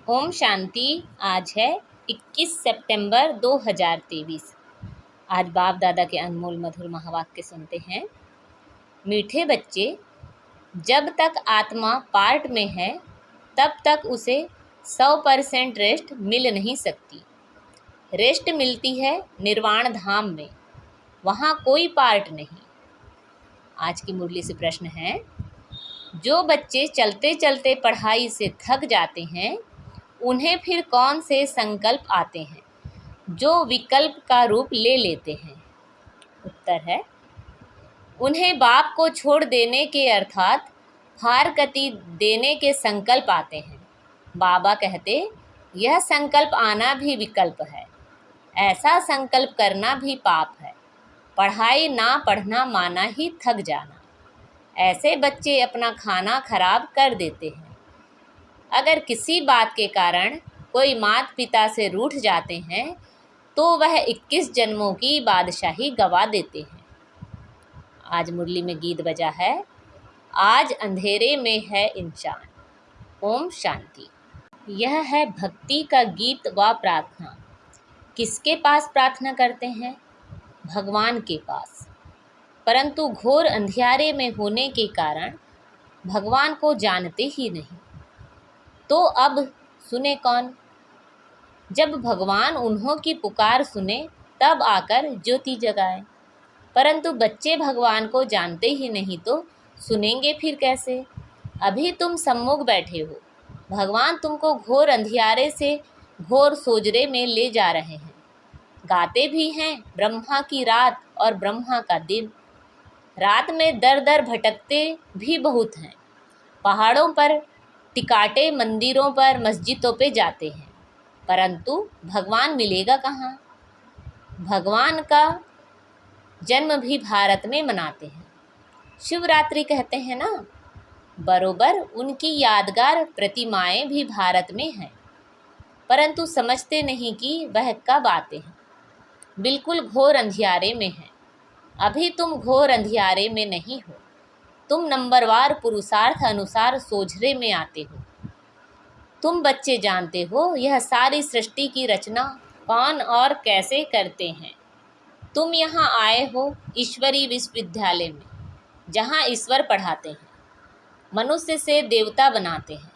ओम शांति। आज है 21 सितंबर 2023। आज बाप दादा के अनमोल मधुर महावाक्य सुनते हैं। मीठे बच्चे, जब तक आत्मा पार्ट में है तब तक उसे 100% रेस्ट मिल नहीं सकती। रेस्ट मिलती है निर्वाण धाम में, वहाँ कोई पार्ट नहीं। आज की मुरली से प्रश्न है, जो बच्चे चलते चलते पढ़ाई से थक जाते हैं उन्हें फिर कौन से संकल्प आते हैं जो विकल्प का रूप ले लेते हैं? उत्तर है, उन्हें बाप को छोड़ देने के अर्थात फारकती देने के संकल्प आते हैं। बाबा कहते, यह संकल्प आना भी विकल्प है, ऐसा संकल्प करना भी पाप है। पढ़ाई ना पढ़ना माना ही थक जाना। ऐसे बच्चे अपना खाना खराब कर देते हैं। अगर किसी बात के कारण कोई माता पिता से रूठ जाते हैं तो वह 21 जन्मों की बादशाही गवा देते हैं। आज मुरली में गीत बजा है, आज अंधेरे में है इंसान। ओम शांति। यह है भक्ति का गीत व प्रार्थना। किसके पास प्रार्थना करते हैं? भगवान के पास। परंतु घोर अंधियारे में होने के कारण भगवान को जानते ही नहीं, तो अब सुने कौन? जब भगवान उन्हों की पुकार सुने तब आकर ज्योति जगाए। परंतु बच्चे भगवान को जानते ही नहीं तो सुनेंगे फिर कैसे? अभी तुम सम्मुख बैठे हो, भगवान तुमको घोर अंधियारे से घोर सोजरे में ले जा रहे हैं। गाते भी हैं ब्रह्मा की रात और ब्रह्मा का दिन। रात में दर दर भटकते भी बहुत हैं। पहाड़ों पर टिकाटे, मंदिरों पर, मस्जिदों पे जाते हैं, परंतु भगवान मिलेगा कहाँ? भगवान का जन्म भी भारत में मनाते हैं। शिवरात्रि कहते हैं ना, बरोबर उनकी यादगार प्रतिमाएं भी भारत में हैं, परंतु समझते नहीं कि वह कब आते हैं। बिल्कुल घोर अंधियारे में हैं। अभी तुम घोर अंधियारे में नहीं हो, तुम नंबरवार पुरुषार्थ अनुसार सोझरे में आते हो। तुम बच्चे जानते हो यह सारी सृष्टि की रचना कौन और कैसे करते हैं। तुम यहाँ आए हो ईश्वरी विश्वविद्यालय में, जहाँ ईश्वर पढ़ाते हैं, मनुष्य से देवता बनाते हैं।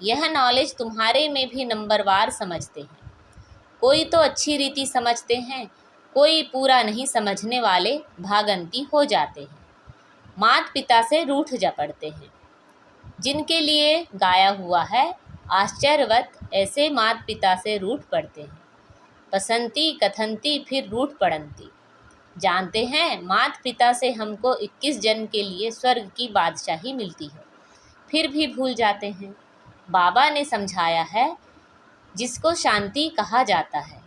यह नॉलेज तुम्हारे में भी नंबरवार समझते हैं। कोई तो अच्छी रीति समझते हैं, कोई पूरा नहीं समझने वाले भागंती हो जाते हैं। माता पिता से रूठ जा पड़ते हैं। जिनके लिए गाया हुआ है, आश्चर्यवत ऐसे माता पिता से रूठ पड़ते हैं। पसंती कथंती फिर रूठ पड़ंती। जानते हैं माता पिता से हमको 21 जन्म के लिए स्वर्ग की बादशाही मिलती है, फिर भी भूल जाते हैं। बाबा ने समझाया है, जिसको शांति कहा जाता है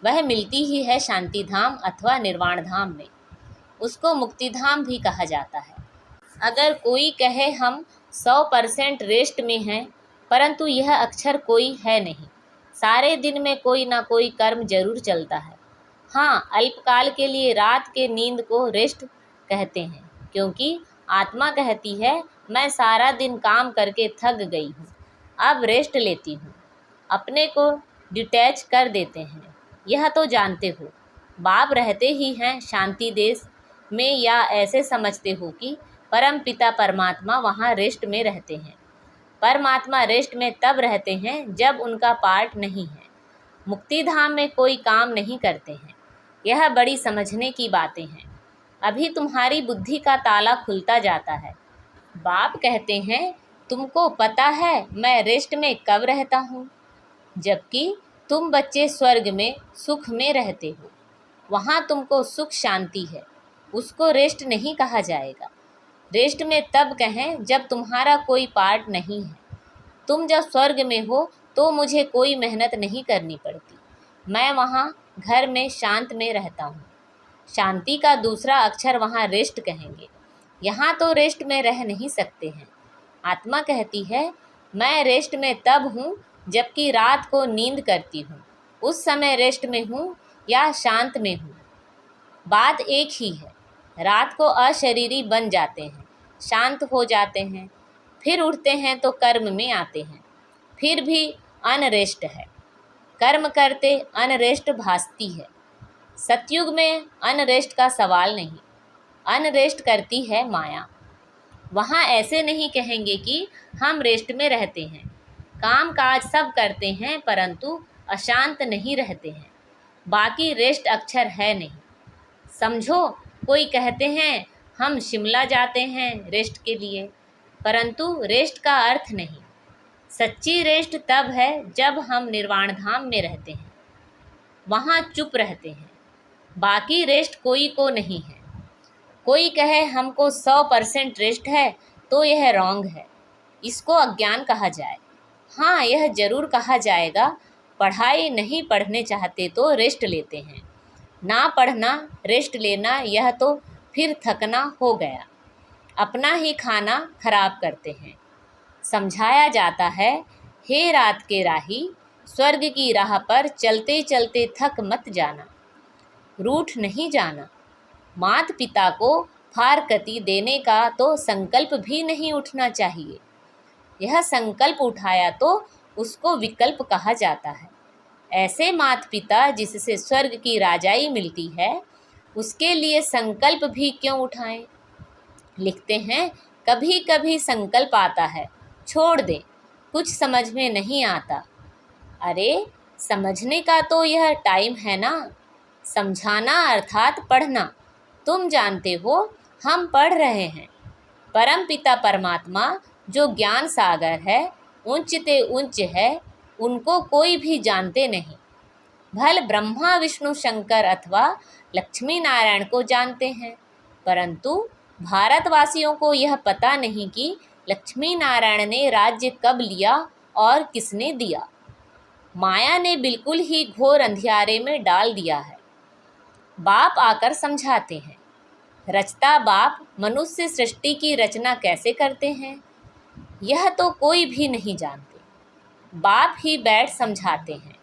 वह मिलती ही है शांति धाम अथवा निर्वाण धाम में। उसको मुक्ति धाम भी कहा जाता है। अगर कोई कहे हम 100% रेस्ट में हैं, परंतु यह अक्षर कोई है नहीं। सारे दिन में कोई ना कोई कर्म जरूर चलता है। हाँ, अल्पकाल के लिए रात के नींद को रेस्ट कहते हैं, क्योंकि आत्मा कहती है मैं सारा दिन काम करके थक गई हूँ, अब रेस्ट लेती हूँ। अपने को डिटैच कर देते हैं। यह तो जानते हो, बाप रहते ही हैं शांति देश में, या ऐसे समझते हो कि परम पिता परमात्मा वहाँ रेस्ट में रहते हैं। परमात्मा रेस्ट में तब रहते हैं जब उनका पार्ट नहीं है। मुक्ति धाम में कोई काम नहीं करते हैं। यह बड़ी समझने की बातें हैं। अभी तुम्हारी बुद्धि का ताला खुलता जाता है। बाप कहते हैं, तुमको पता है मैं रेस्ट में कब रहता हूँ? जबकि तुम बच्चे स्वर्ग में सुख में रहते हो। वहाँ तुमको सुख शांति है, उसको रेस्ट नहीं कहा जाएगा। रेस्ट में तब कहें जब तुम्हारा कोई पार्ट नहीं है। तुम जब स्वर्ग में हो तो मुझे कोई मेहनत नहीं करनी पड़ती। मैं वहाँ घर में शांत में रहता हूँ। शांति का दूसरा अक्षर वहाँ रेस्ट कहेंगे। यहाँ तो रेस्ट में रह नहीं सकते हैं। आत्मा कहती है, मैं रेस्ट में तब हूँ जबकि रात को नींद करती हूँ, उस समय रेस्ट में हूँ या शांत में हूँ, बात एक ही है। रात को अशरीरी बन जाते हैं, शांत हो जाते हैं, फिर उठते हैं तो कर्म में आते हैं। फिर भी अनरेस्ट है। कर्म करते अनरेस्ट भासती है। सतयुग में अनरेस्ट का सवाल नहीं, अनरेस्ट करती है माया। वहाँ ऐसे नहीं कहेंगे कि हम रेस्ट में रहते हैं, काम काज सब करते हैं परंतु अशांत नहीं रहते हैं, बाकी रेस्ट अक्षर है नहीं। समझो, कोई कहते हैं हम शिमला जाते हैं रेस्ट के लिए, परंतु रेस्ट का अर्थ नहीं। सच्ची रेस्ट तब है जब हम निर्वाण धाम में रहते हैं, वहाँ चुप रहते हैं, बाकी रेस्ट कोई को नहीं है। कोई कहे हमको 100% रेस्ट है तो यह रॉन्ग है, इसको अज्ञान कहा जाए। हाँ, यह जरूर कहा जाएगा, पढ़ाई नहीं पढ़ने चाहते तो रेस्ट लेते हैं, ना पढ़ना रेस्ट लेना यह तो फिर थकना हो गया, अपना ही खाना खराब करते हैं। समझाया जाता है, हे रात के राही, स्वर्ग की राह पर चलते चलते थक मत जाना, रूठ नहीं जाना। मात पिता को फारकती देने का तो संकल्प भी नहीं उठना चाहिए। यह संकल्प उठाया तो उसको विकल्प कहा जाता है। ऐसे मात पिता जिससे स्वर्ग की राजाई मिलती है, उसके लिए संकल्प भी क्यों उठाएं। लिखते हैं, कभी कभी संकल्प आता है, छोड़ दे, कुछ समझ में नहीं आता। अरे, समझने का तो यह टाइम है ना। समझाना अर्थात पढ़ना। तुम जानते हो हम पढ़ रहे हैं। परम पिता परमात्मा जो ज्ञान सागर है, ऊंचते ऊंच है, उनको कोई भी जानते नहीं। भल ब्रह्मा विष्णु शंकर अथवा लक्ष्मी नारायण को जानते हैं, परंतु भारतवासियों को यह पता नहीं कि लक्ष्मी नारायण ने राज्य कब लिया और किसने दिया। माया ने बिल्कुल ही घोर अंधियारे में डाल दिया है। बाप आकर समझाते हैं। रचता बाप मनुष्य सृष्टि की रचना कैसे करते हैं, यह तो कोई भी नहीं जानते। बाप ही बैठ समझाते हैं।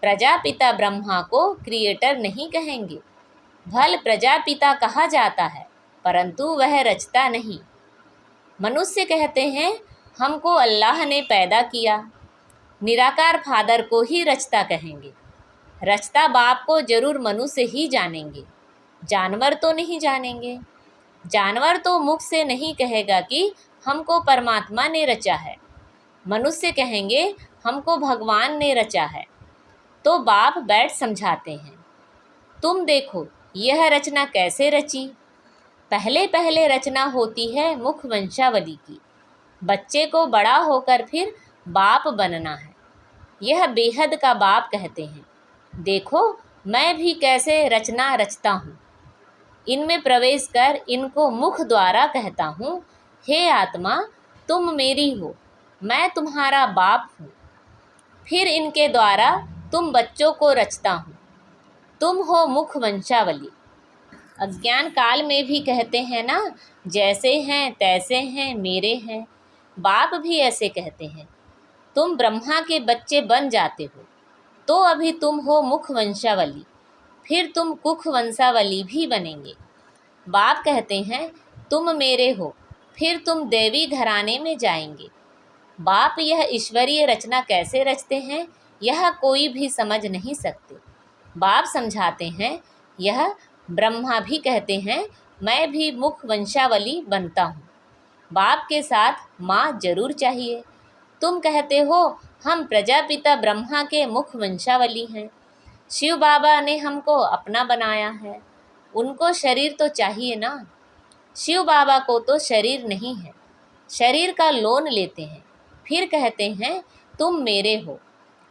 प्रजापिता ब्रह्मा को क्रिएटर नहीं कहेंगे। भल प्रजापिता कहा जाता है, परंतु वह रचता नहीं। मनुष्य कहते हैं हमको अल्लाह ने पैदा किया, निराकार फादर को ही रचता कहेंगे। रचता बाप को जरूर मनुष्य ही जानेंगे, जानवर तो नहीं जानेंगे। जानवर तो मुख से नहीं कहेगा कि हमको परमात्मा ने रचा है, मनुष्य कहेंगे हमको भगवान ने रचा है। तो बाप बैठ समझाते हैं, तुम देखो यह रचना कैसे रची। पहले पहले रचना होती है मुख वंशावली की। बच्चे को बड़ा होकर फिर बाप बनना है। यह बेहद का बाप कहते हैं। देखो मैं भी कैसे रचना रचता हूँ। इनमें प्रवेश कर इनको मुख द्वारा कहता हूँ, हे आत्मा तुम मेरी हो, मैं तुम्हारा बाप हूँ। फिर इनके द्वारा तुम बच्चों को रचता हूँ। तुम हो मुख वंशावली। अज्ञान काल में भी कहते हैं ना, जैसे हैं तैसे हैं मेरे हैं। बाप भी ऐसे कहते हैं। तुम ब्रह्मा के बच्चे बन जाते हो तो अभी तुम हो मुख वंशावली, फिर तुम कुख वंशावली भी बनेंगे। बाप कहते हैं तुम मेरे हो, फिर तुम देवी घराने में जाएंगे। बाप यह ईश्वरीय रचना कैसे रचते हैं, यह कोई भी समझ नहीं सकते। बाप समझाते हैं, यह ब्रह्मा भी कहते हैं मैं भी मुख वंशावली बनता हूँ। बाप के साथ माँ जरूर चाहिए। तुम कहते हो हम प्रजापिता ब्रह्मा के मुख वंशावली हैं। शिव बाबा ने हमको अपना बनाया है, उनको शरीर तो चाहिए ना। शिव बाबा को तो शरीर नहीं है, शरीर का लोन लेते हैं, फिर कहते हैं तुम मेरे हो।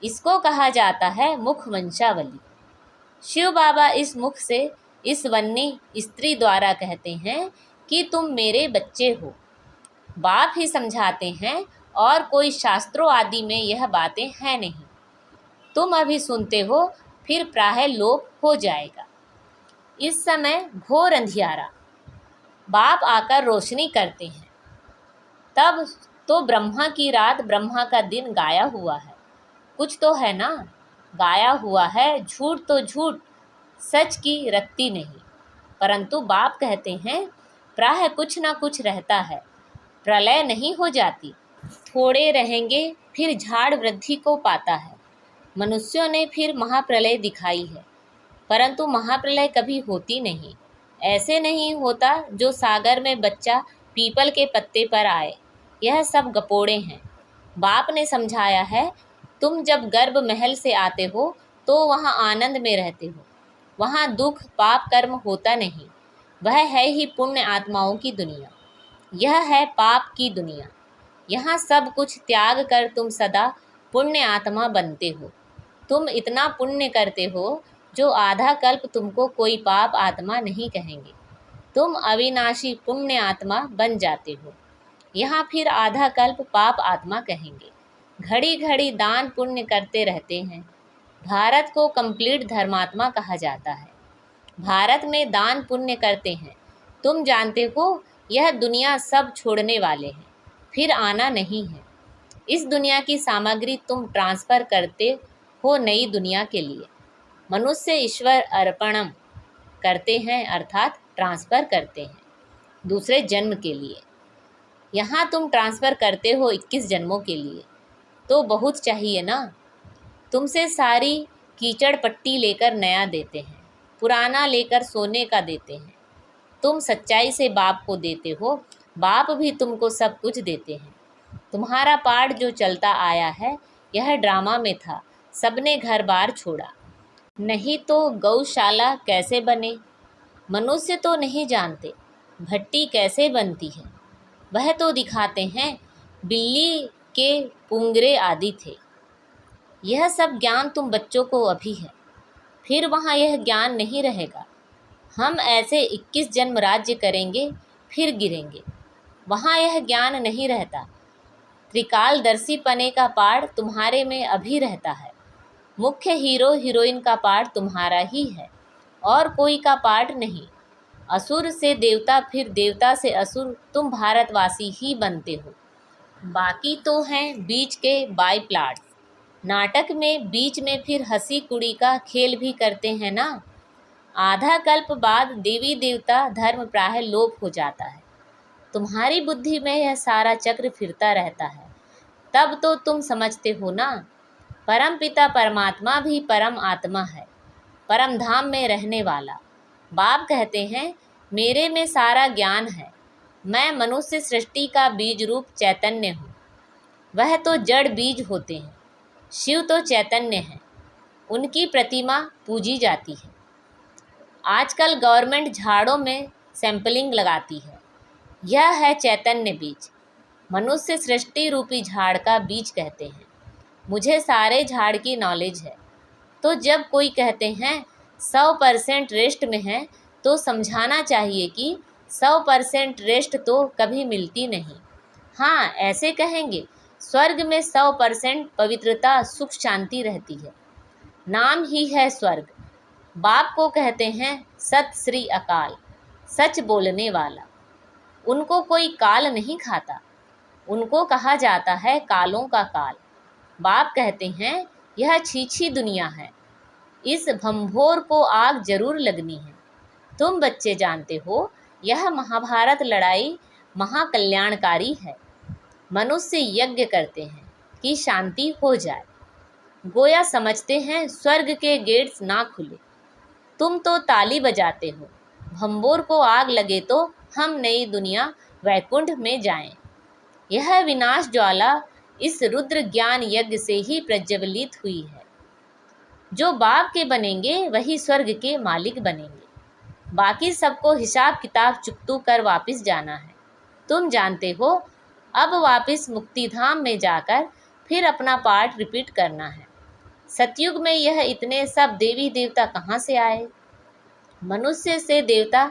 इसको कहा जाता है मुख वंशावली। शिव बाबा इस मुख से इस वन्नी स्त्री द्वारा कहते हैं कि तुम मेरे बच्चे हो। बाप ही समझाते हैं और कोई शास्त्रों आदि में यह बातें हैं नहीं। तुम अभी सुनते हो, फिर प्राय लोप हो जाएगा। इस समय घोर अंधियारा। बाप आकर रोशनी करते हैं। तब तो ब्रह्मा की रात ब्रह्मा का दिन गाया हुआ है। कुछ तो है ना, गाया हुआ है। झूठ तो झूठ, सच की रखती नहीं। परंतु बाप कहते हैं प्राय कुछ ना कुछ रहता है, प्रलय नहीं हो जाती। थोड़े रहेंगे फिर झाड़ वृद्धि को पाता है। मनुष्यों ने फिर महाप्रलय दिखाई है, परंतु महाप्रलय कभी होती नहीं। ऐसे नहीं होता जो सागर में बच्चा पीपल के पत्ते पर आए। यह सब गपोड़े हैं। बाप ने समझाया है, तुम जब गर्भ महल से आते हो तो वहाँ आनंद में रहते हो। वहाँ दुख पाप कर्म होता नहीं। वह है ही पुण्य आत्माओं की दुनिया। यह है पाप की दुनिया। यहाँ सब कुछ त्याग कर तुम सदा पुण्य आत्मा बनते हो। तुम इतना पुण्य करते हो जो आधा कल्प तुमको कोई पाप आत्मा नहीं कहेंगे। तुम अविनाशी पुण्य आत्मा बन जाते हो। यहाँ फिर आधा कल्प पाप आत्मा कहेंगे। घड़ी घड़ी दान पुण्य करते रहते हैं। भारत को कंप्लीट धर्मात्मा कहा जाता है। भारत में दान पुण्य करते हैं। तुम जानते हो यह दुनिया सब छोड़ने वाले हैं, फिर आना नहीं है। इस दुनिया की सामग्री तुम ट्रांसफ़र करते हो नई दुनिया के लिए। मनुष्य ईश्वर अर्पणम करते हैं, अर्थात ट्रांसफ़र करते हैं दूसरे जन्म के लिए। यहाँ तुम ट्रांसफ़र करते हो 21 जन्मों के लिए, तो बहुत चाहिए ना। तुमसे सारी कीचड़ पट्टी लेकर नया देते हैं, पुराना लेकर सोने का देते हैं। तुम सच्चाई से बाप को देते हो, बाप भी तुमको सब कुछ देते हैं। तुम्हारा पाठ जो चलता आया है यह ड्रामा में था। सबने घर बार छोड़ा, नहीं तो गौशाला कैसे बने। मनुष्य तो नहीं जानते भट्टी कैसे बनती है। वह तो दिखाते हैं बिल्ली के पुंगरे आदि थे। यह सब ज्ञान तुम बच्चों को अभी है, फिर वहाँ यह ज्ञान नहीं रहेगा। हम ऐसे 21 जन्म राज्य करेंगे फिर गिरेंगे। वहाँ यह ज्ञान नहीं रहता। त्रिकालदर्शी पने का पाठ तुम्हारे में अभी रहता है। मुख्य हीरो हीरोइन का पाठ तुम्हारा ही है और कोई का पाठ नहीं। असुर से देवता फिर देवता से असुर तुम भारतवासी ही बनते हो। बाकी तो हैं बीच के बाय प्लाट्स। नाटक में बीच में फिर हंसी कुड़ी का खेल भी करते हैं ना। आधा कल्प बाद देवी देवता धर्म प्राय लोप हो जाता है। तुम्हारी बुद्धि में यह सारा चक्र फिरता रहता है, तब तो तुम समझते हो ना। परम पिता परमात्मा भी परम आत्मा है, परम धाम में रहने वाला। बाप कहते हैं मेरे में सारा ज्ञान है। मैं मनुष्य सृष्टि का बीज रूप चैतन्य हूँ। वह तो जड़ बीज होते हैं। शिव तो चैतन्य है, उनकी प्रतिमा पूजी जाती है। आजकल गवर्नमेंट झाड़ों में सैंपलिंग लगाती है। यह है चैतन्य बीज। मनुष्य सृष्टि रूपी झाड़ का बीज कहते हैं। मुझे सारे झाड़ की नॉलेज है। तो जब कोई कहते हैं 100% रेस्ट में है, तो समझाना चाहिए कि 100% रेस्ट तो कभी मिलती नहीं। हाँ, ऐसे कहेंगे स्वर्ग में 100% पवित्रता सुख शांति रहती है। नाम ही है स्वर्ग। बाप को कहते हैं सत श्री अकाल, सच बोलने वाला। उनको कोई काल नहीं खाता, उनको कहा जाता है कालों का काल। बाप कहते हैं यह छीछी दुनिया है, इस भंभोर को आग जरूर लगनी है। तुम बच्चे जानते हो यह महाभारत लड़ाई महाकल्याणकारी है। मनुष्य यज्ञ करते हैं कि शांति हो जाए। गोया समझते हैं स्वर्ग के गेट्स ना खुले। तुम तो ताली बजाते हो, भंबोर को आग लगे तो हम नई दुनिया वैकुंठ में जाएं। यह विनाश ज्वाला इस रुद्र ज्ञान यज्ञ से ही प्रज्वलित हुई है। जो बाप के बनेंगे वही स्वर्ग के मालिक बनेंगे। बाकी सबको हिसाब किताब चुकतू कर वापस जाना है। तुम जानते हो अब वापस मुक्तिधाम में जाकर फिर अपना पाठ रिपीट करना है। सतयुग में यह इतने सब देवी देवता कहाँ से आए। मनुष्य से देवता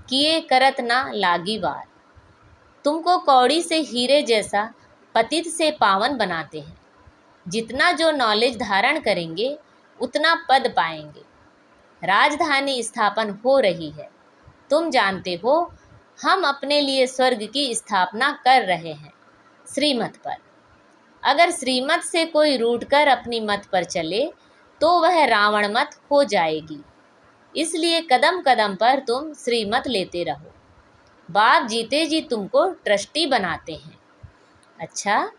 किए करत ना लागी वार। तुमको कौड़ी से हीरे जैसा पतित से पावन बनाते हैं। जितना जो नॉलेज धारण करेंगे उतना पद पाएंगे। राजधानी स्थापन हो रही है। तुम जानते हो हम अपने लिए स्वर्ग की स्थापना कर रहे हैं श्रीमत पर। अगर श्रीमत से कोई रूठकर अपनी मत पर चले तो वह रावण मत हो जाएगी। इसलिए कदम कदम पर तुम श्रीमत लेते रहो। बाप जीते जी तुमको ट्रस्टी बनाते हैं। अच्छा,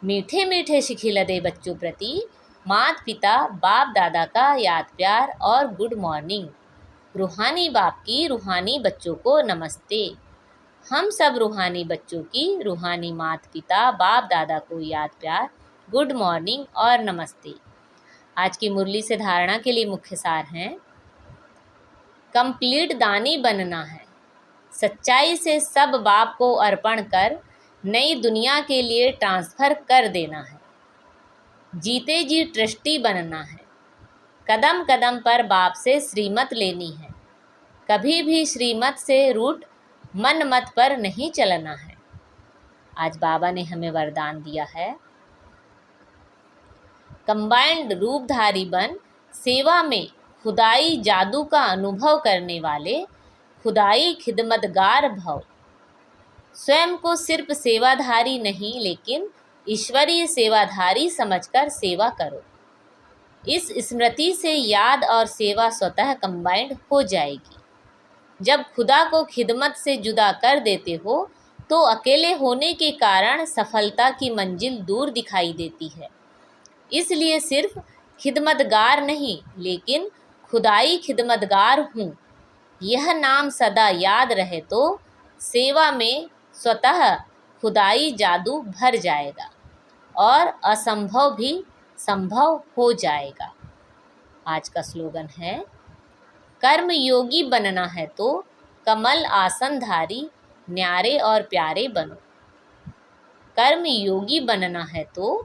मीठे मीठे शिखिलदे बच्चों प्रति माता पिता बाप दादा का याद प्यार और गुड मॉर्निंग। रूहानी बाप की रूहानी बच्चों को नमस्ते। हम सब रूहानी बच्चों की रूहानी माता पिता बाप दादा को याद प्यार, गुड मॉर्निंग और नमस्ते। आज की मुरली से धारणा के लिए मुख्य सार हैं। कंप्लीट दानी बनना है, सच्चाई से सब बाप को अर्पण कर नई दुनिया के लिए ट्रांसफ़र कर देना है। जीते जी ट्रस्टी बनना है, कदम कदम पर बाप से श्रीमत लेनी है। कभी भी श्रीमत से रूठ मन मत पर नहीं चलना है। आज बाबा ने हमें वरदान दिया है, कंबाइंड रूपधारी बन सेवा में खुदाई जादू का अनुभव करने वाले खुदाई खिदमतगार भव। स्वयं को सिर्फ सेवाधारी नहीं लेकिन ईश्वरीय सेवाधारी समझकर सेवा करो। इस स्मृति से याद और सेवा स्वतः कंबाइंड हो जाएगी। जब खुदा को खिदमत से जुदा कर देते हो तो अकेले होने के कारण सफलता की मंजिल दूर दिखाई देती है। इसलिए सिर्फ खिदमतगार नहीं लेकिन खुदाई खिदमतगार हूँ, यह नाम सदा याद रहे तो सेवा में स्वतः खुदाई जादू भर जाएगा और असंभव भी संभव हो जाएगा। आज का स्लोगन है, कर्म योगी बनना है तो कमल आसनधारी न्यारे और प्यारे बनो। कर्म योगी बनना है तो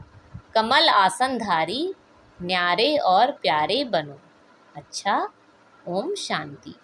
कमल आसनधारी न्यारे और प्यारे बनो। अच्छा, ओम शांति।